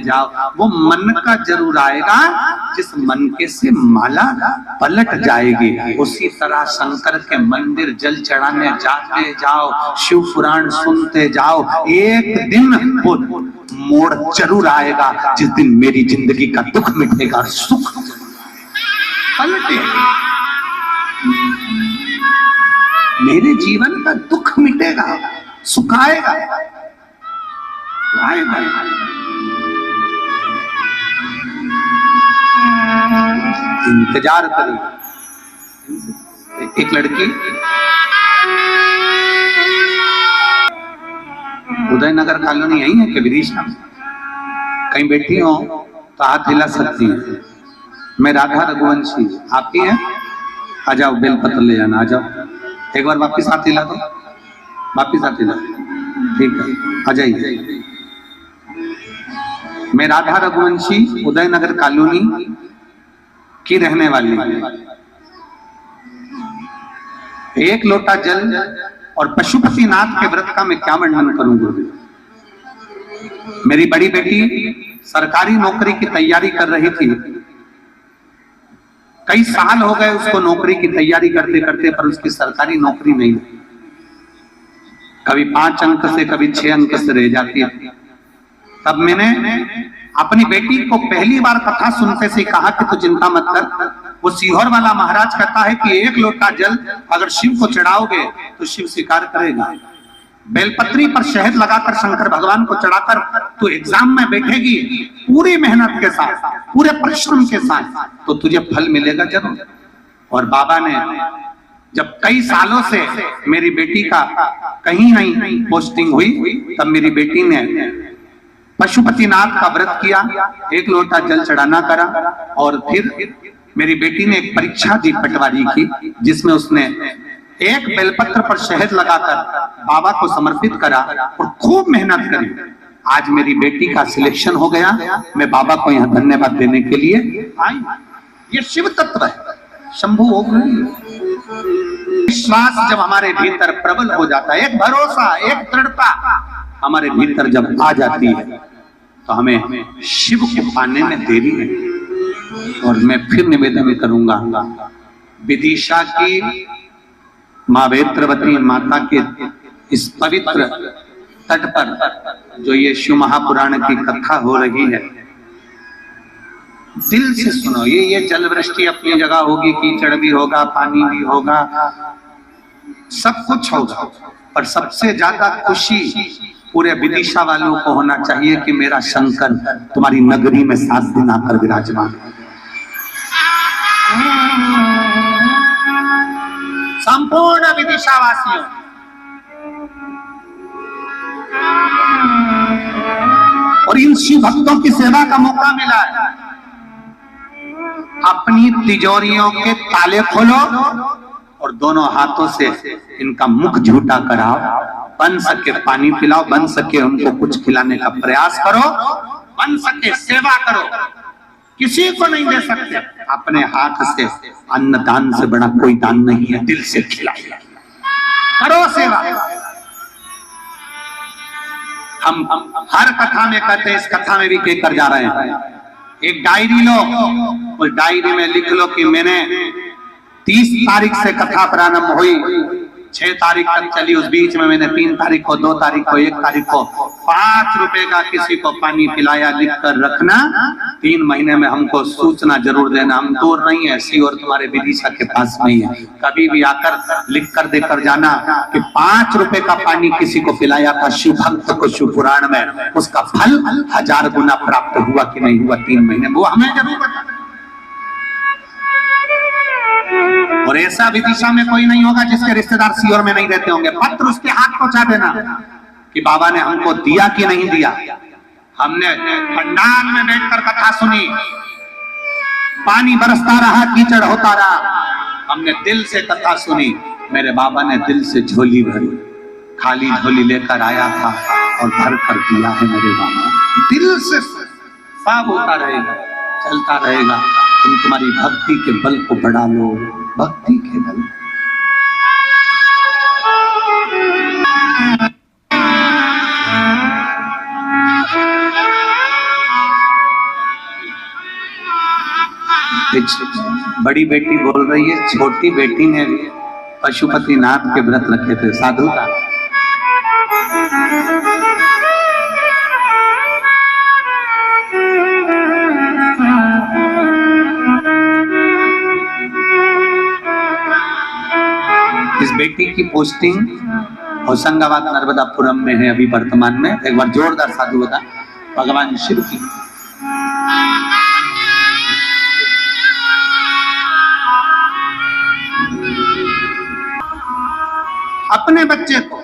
जाओ। वो मन का जरूर आएगा जिस मन के से माला पलट जाएगी। उसी तरह शंकर के मंदिर जल चढ़ाने जाते जाओ, शिव पुराण सुनते जाओ, एक दिन वो मोड़ जरूर आएगा जिस दिन मेरी जिंदगी का दुख मिटेगा, सुख पलटेगा, मेरे जीवन का दुख मिटेगा, सुख आएगा, आएगा। इंतजार करो। एक लड़की उदयनगर कॉलोनी यही है कि विदिशा कहीं बैठी हो तो हाथ हिला सकती है। मैं राधा रघुवंशी, आप ही हैं? आ जाओ, बेलपत्र ले जाना, आ जाओ। एक बार वापिस हाथ हिला दो, वापिस हाथ हिला, ठीक है, आ जाइए। मैं राधा रघुवंशी उदयनगर कॉलोनी की रहने वाली। एक लोटा जल और पशुपतिनाथ के व्रत का मैं क्या वर्णन करूंगा। मेरी बड़ी बेटी सरकारी नौकरी की तैयारी कर रही थी। कई साल हो गए उसको नौकरी की तैयारी करते करते, पर उसकी सरकारी नौकरी नहीं। कभी 5 अंक से, कभी 6 अंक से रह जाती है। तब मैंने अपनी बेटी को पहली बार कथा सुनते से कहा कि तू चिंता मत कर। वो सीहोर वाला महाराज कहता है कि एक लोटा जल अगर शिव को चढ़ाओगे तो शिव स्वीकार करेगा। बेलपत्री पर शहद लगाकर शंकर भगवान को चढ़ाकर तू एग्जाम में बैठेगी पूरी मेहनत के साथ, पूरे परिश्रम के साथ, तो तुझे फल मिलेगा जरूर। और बाबा ने जब कई सालों से मेरी बेटी का कहीं नहीं पोस्टिंग हुई, तब मेरी बेटी ने पशुपतिनाथ का व्रत किया, एक लोटा जल चढ़ाना करा। और फिर मेरी बेटी ने एक परीक्षा दी पटवारी की, जिसमें उसने एक बेलपत्र पर शहद लगाकर बाबा को समर्पित करा और खूब मेहनत करी। आज मेरी बेटी का सिलेक्शन हो गया। मैं बाबा को यहाँ धन्यवाद देने के लिए आई। ये शिव तत्व है, शंभु हो गई। विश्वास जब हमारे भीतर प्रबल हो जाता है, एक भरोसा, एक दृढ़ता हमारे भीतर जब आ जाती है, तो हमें शिव को पाने में देरी नहीं। और मैं फिर निवेदन करूंगा, विदिशा की माँ वेत्रवती माता के इस पवित्र तट पर जो ये शिव महापुराण की कथा हो रही है, दिल से सुनो। ये जल वृष्टि अपनी जगह होगी, कीचड़ भी होगा, पानी भी होगा, सब कुछ होगा, पर सबसे ज्यादा खुशी पूरे विदिशा वालों को होना चाहिए कि मेरा शंकर तुम्हारी नगरी में 7 दिन आकर विराजमान। संपूर्ण विदिशा वासियों, और इन शिव भक्तों की सेवा का मौका मिला है। अपनी तिजोरियों के ताले खोलो और दोनों हाथों से इनका मुख झूठा कराओ, बन सके पानी पिलाओ, बन सके उनको कुछ खिलाने का प्रयास करो, बन सके सेवा करो। किसी को नहीं दे सकते, अपने हाथ से अन्न दान से बड़ा कोई दान नहीं है। दिल से खिलाओ, करो सेवा। हम हर कथा में कहते हैं, इस कथा में भी कहकर जा रहे हैं। एक डायरी लो, उस डायरी में लिख लो कि मैंने 30 तारीख से कथा प्रारंभ हुई, 6 तारीख तक चली, उस बीच में मैंने 3 तारीख को, 2 तारीख को, 1 तारीख को 5 रुपए का किसी को पानी पिलाया, लिख कर रखना। 3 महीने में हमको सूचना जरूर देना। हम दूर नहीं है, सीहोर तुम्हारे विदिशा के पास में ही है। कभी भी आकर लिख कर देकर जाना कि 5 रुपए का पानी किसी को पिलाया था शिव भक्त को शिव पुराण में, उसका फल 1000 गुना प्राप्त हुआ कि नहीं हुआ 3 महीने, वो हमें जरूर बताना। और ऐसा विदिशा में कोई नहीं होगा जिसके रिश्तेदार सीहोर में नहीं रहते होंगे। पत्र उसके हाथ पहुंचा देना कि बाबा ने हमको दिया कि नहीं दिया। हमने पंडाल में बैठकर कथा सुनी, पानी बरसता रहा, कीचड़ होता रहा, हमने दिल से कथा सुनी। मेरे बाबा ने दिल से झोली भरी, खाली झोली लेकर आया था और भर कर दिया है मेरे बाबा। दिल से साफ होता रहेगा, चलता रहेगा। तुम तुम्हारी भक्ति के बल को बढ़ा लो, भक्ति के बल। बड़ी बेटी बोल रही है छोटी बेटी ने पशुपतिनाथ के व्रत रखे थे साधु का। इस बेटी की पोस्टिंग होशंगाबाद नर्मदापुरम में है अभी वर्तमान में। एक बार जोरदार साधु बता भगवान शिव की। अपने बच्चे को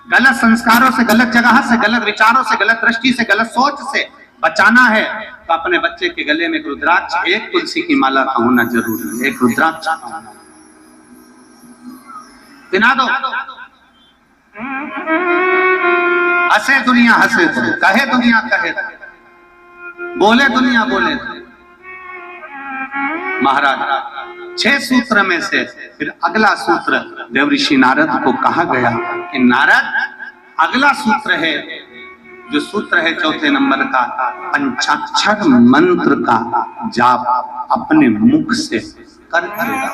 गलत संस्कारों से, गलत जगह से, गलत विचारों से, गलत दृष्टि से, गलत सोच से बचाना है तो अपने बच्चे के गले में एक रुद्राक्ष, एक तुलसी की माला का होना जरूरी है। एक रुद्राक्ष पिना दो। हंसे दुनिया हंसे, कहे दुनिया कहे, बोले दुनिया बोले। महाराज 6 सूत्र में से फिर अगला सूत्र देवऋषि नारद को कहा गया कि नारद अगला सूत्र है, जो सूत्र है 4थे नंबर का, पंचाक्षर मंत्र का जाप अपने मुख से कर करेगा।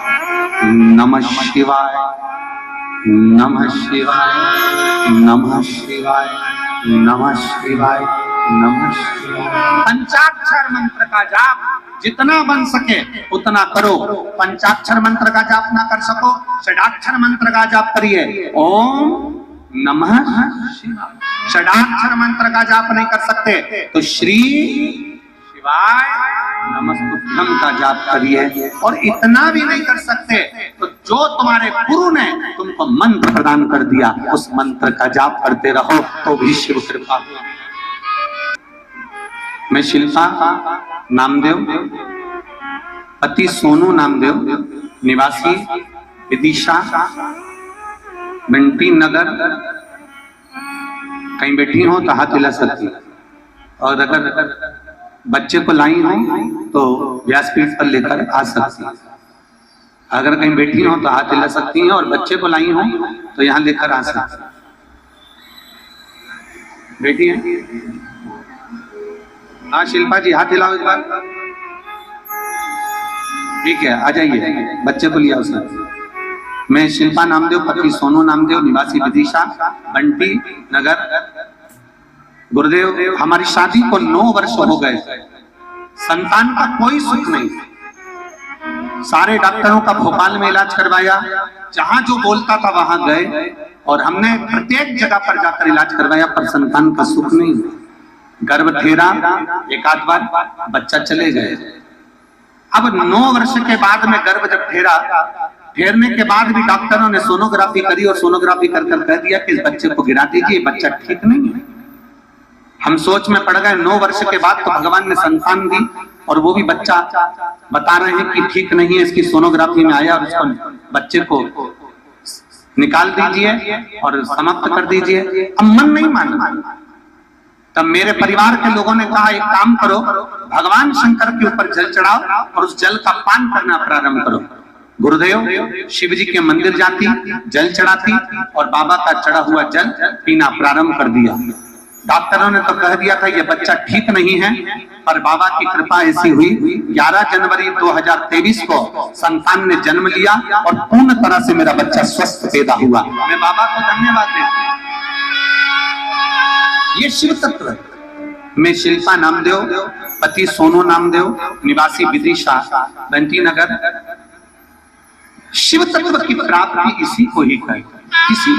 नमः शिवाय, नमः शिवाय, नमः शिवाय, नमः शिवाय, नमः शिवाय। पंचाक्षर मंत्र का जाप जितना बन सके उतना करो। पंचाक्षर मंत्र का जाप ना कर सको, षडाक्षर मंत्र का जाप करिए। ओम नमः शिवाय। षडाक्षर मंत्र का जाप नहीं कर सकते तो श्री शिवाय नमस्तुभ्यम का जाप करिए। और इतना भी नहीं कर सकते तो जो तुम्हारे गुरु ने तुमको मंत्र प्रदान कर दिया उस मंत्र का जाप करते रहो तो भी शिव कृपा। मैं शिल्पा नामदेव, पति सोनू नामदेव, निवासी विदिशा बंटी नगर, कहीं बैठी हो तो हाथ हिला सकती, और अगर बच्चे को लाई हो तो व्यासपीठ पर लेकर आ सकती। अगर कहीं बैठी हो तो हाथ हिला सकती हैं, और बच्चे को लाई हो तो यहाँ लेकर आ सकती। बैठी है? हाँ शिल्पा जी हाथ हिलाओ एक बार। ठीक है, आ जाइए, बच्चे को लिया उसने। मैं शिल्पा नामदेव, पति सोनू नामदेव, निवासी विदिशा बंटी नगर। गुरुदेव हमारी शादी को 9 वर्ष हो गए, संतान का कोई सुख नहीं। सारे डॉक्टरों का भोपाल में इलाज करवाया, जहां जो बोलता था वहां गए, और हमने प्रत्येक जगह पर जाकर इलाज करवाया पर संतान का सुख नहीं। गर्भ ठेरा, एक आध बार बच्चा चले गए। अब 9 वर्ष के बाद में गर्भ जब ठेरा, ठेरने के बाद भी डॉक्टरों ने सोनोग्राफी करी और सोनोग्राफी कर कह दिया कि इस बच्चे को गिरा दीजिए, बच्चा ठीक नहीं है। हम सोच में पड़ गए। 9 वर्ष के बाद तो भगवान ने संतान दी, और वो भी बच्चा बता रहे हैं कि ठीक नहीं है, इसकी सोनोग्राफी में आया और उसको बच्चे को निकाल दीजिए और समाप्त कर दीजिए। अब मन नहीं माना। तब मेरे परिवार के लोगों ने कहा एक काम करो, भगवान शंकर के ऊपर जल चढ़ाओ और उस जल का पान करना प्रारंभ करो। गुरुदेव शिव जी के मंदिर जाती, जल चढ़ाती और बाबा का चढ़ा हुआ जल पीना प्रारंभ कर दिया। डॉक्टरों ने तो कह दिया था ये बच्चा ठीक नहीं है, पर बाबा की कृपा ऐसी हुई 11 जनवरी 2023 को संतान ने जन्म लिया और पूर्ण तरह से मेरा बच्चा स्वस्थ पैदा हुआ। मैं बाबा को धन्यवाद देता हूं। ये शिव तत्व है। मैं शिल्पा नामदेव, पति सोनू नामदेव, निवासी विदिशा बंटी नगर। शिव तत्व की प्राप्ति इसी को ही कहते हैं, इसी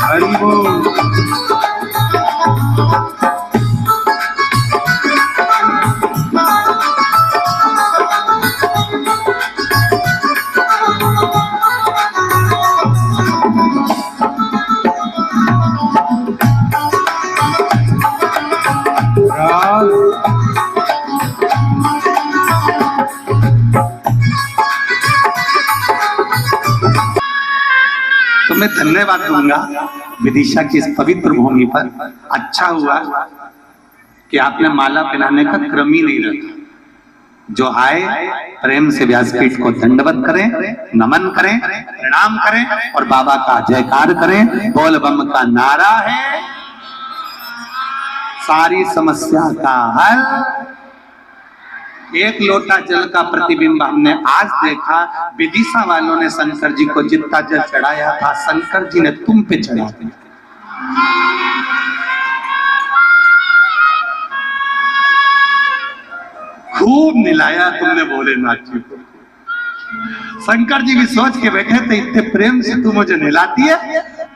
हरि बोल। तो मैं धन्यवाद दूंगा विदिशा की इस पवित्र भूमि पर। अच्छा हुआ कि आपने माला पहनाने का क्रम ही नहीं रखा। जो आए प्रेम से व्यासपीठ को दंडवत करें, नमन करें, प्रणाम करें और बाबा का जयकार करें। बोल बम का नारा है सारी समस्या का हल। एक लोटा जल का प्रतिबिंब हमने आज देखा। विदिशा वालों ने शंकर जी को जितना जल चढ़ाया था, शंकर जी ने तुम पे चढ़ा दिया। खूब निलाया तुमने भोलेनाथ जी को। शंकर जी भी सोच के बैठे थे, इतने प्रेम से तू मुझे निलाती है,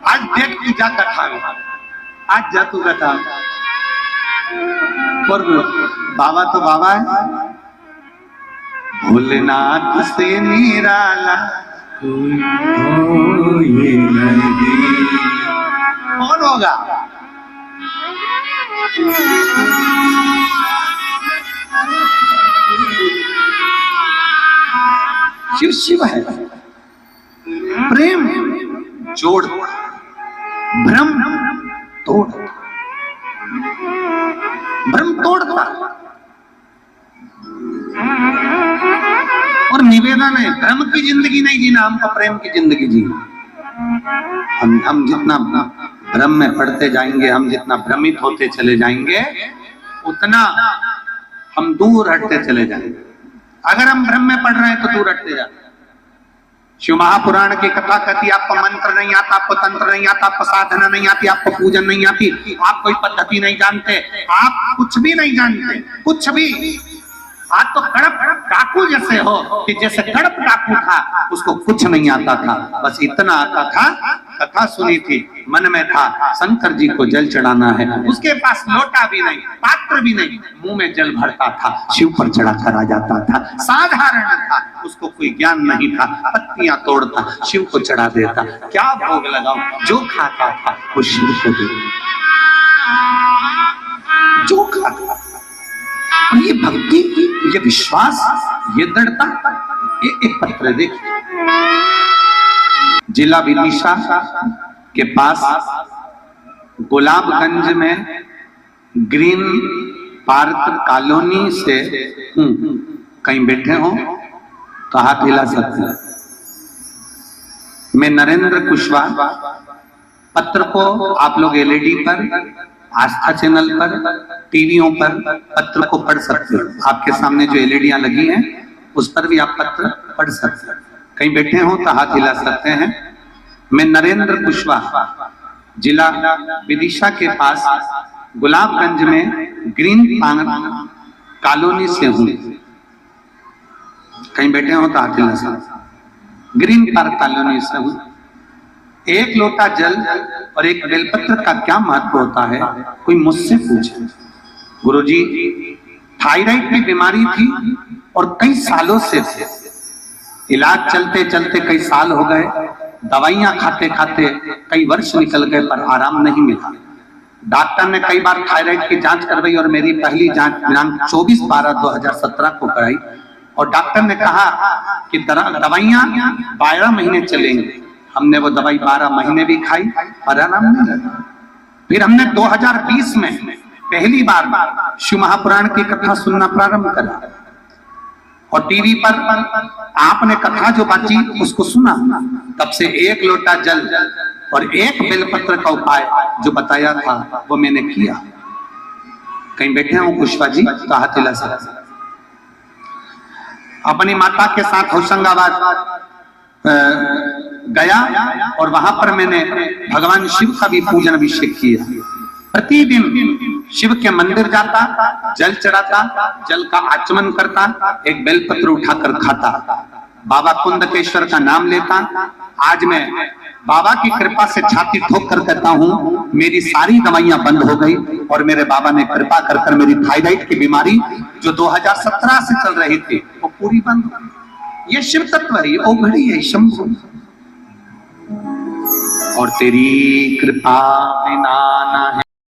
आज देख तू जा कथा में, आज जा तू कथा। और बाबा तो बाबा है, भोलेनाथ से निराला कोई नहीं। कौन होगा? शिव शिव है। प्रेम जोड़, भ्रम तोड़, भ्रम तोड़ता। और निवेदन है, भ्रम की जिंदगी नहीं जीना, हमको प्रेम की जिंदगी जीना। हम जितना भ्रम में पढ़ते जाएंगे, हम जितना भ्रमित होते चले जाएंगे, उतना हम दूर हटते चले जाएंगे। अगर हम भ्रम में पढ़ रहे हैं तो दूर हटते जाते। शिव महापुराण की कथा कहती, आपको मंत्र नहीं आता, आपको तंत्र नहीं आता, आपको साधना नहीं आती, आपको पूजन नहीं आती, आप कोई पद्धति नहीं जानते, आप कुछ भी नहीं जानते, कुछ भी। आज तो कड़प डाकू जैसे हो कि जैसे कड़प डाकू था, उसको कुछ नहीं आता था, बस इतना आता था, कथा सुनी थी, मन में था शंकर जी को जल चढ़ाना है। उसके पास लोटा भी नहीं, पात्र भी नहीं, मुंह में जल भरता था, शिव पर चढ़ा कर आ जाता था। साधारण था, उसको कोई ज्ञान नहीं था, पत्तियां तोड़ता, शिव को चढ़ा देता। क्या भोग लगाओ, जो खाता था वो शिव को देता, जो खाता। ये भक्ति, ये विश्वास, ये दृढ़ता। एक पत्र देखिए, जिला विदिशा के पास गुलाबगंज में ग्रीन पार्क कॉलोनी से कहीं बैठे हो तो हाथ हिला सकते हैं। मैं नरेंद्र कुशवाहा, पत्र को आप लोग एलईडी पर, आस्था चैनल पर, टीवियों पर पत्र को पढ़ सकते हो। आपके सामने जो एलईडियां लगी हैं उस पर भी आप पत्र पढ़ सकते हैं। कहीं बैठे हो तो हाथ हिला सकते हैं। मैं नरेंद्र कुशवाहा, जिला विदिशा के पास गुलाबगंज में ग्रीन पार्क कॉलोनी से हूं। कहीं बैठे हो तो हाथ हिला सकते हैं। ग्रीन पार्क कॉलोनी से हूं। एक लोटा जल और एक बेलपत्र का क्या महत्व होता है, कोई मुझसे पूछे। गुरुजी, थायराइड की बीमारी थी और कई सालों से इलाज चलते चलते कई साल हो गए, दवाइयां खाते खाते कई वर्ष निकल गए पर आराम नहीं मिला। डॉक्टर ने कई बार थायराइड की जांच करवाई और मेरी पहली जांच दिनांक 24/12/2017 को कराई और डॉक्टर ने कहा कि दवाइयां 12 महीने चलेंगी। हमने वो दवाई 12 महीने भी खाई और आराम नहीं लगा। फिर हमने 2020 में पहली बार शिव महापुराण की कथा सुनना प्रारंभ करा और टीवी पर आपने कथा जो बाची उसको सुना। तब से एक लोटा जल और एक बेलपत्र का उपाय जो बताया था वो मैंने किया। कहीं बैठे हो कुशवाहा जी तो हाथ हिला सकते। अपनी माता के साथ होशंगाबाद गया और वहां पर मैंने भगवान शिव का भी पूजन अभिषेक किया। प्रतिदिन शिव के मंदिर जाता, जल चढ़ाता, जल का आचमन करता, एक बेलपत्र उठाकर खाता, बाबा कुंदकेश्वर का नाम लेता। आज मैं बाबा की कृपा से छाती ठोक कर कहता हूँ मेरी सारी दवाइयां बंद हो गई और मेरे बाबा ने कृपा कर मेरी थायराइड की बीमारी जो 2017 से चल रही थी वो पूरी बंद हो गई। ये शिव तत्व है, ये ओघड़ी है, शंभु। और तेरी कृपा बिना ना है।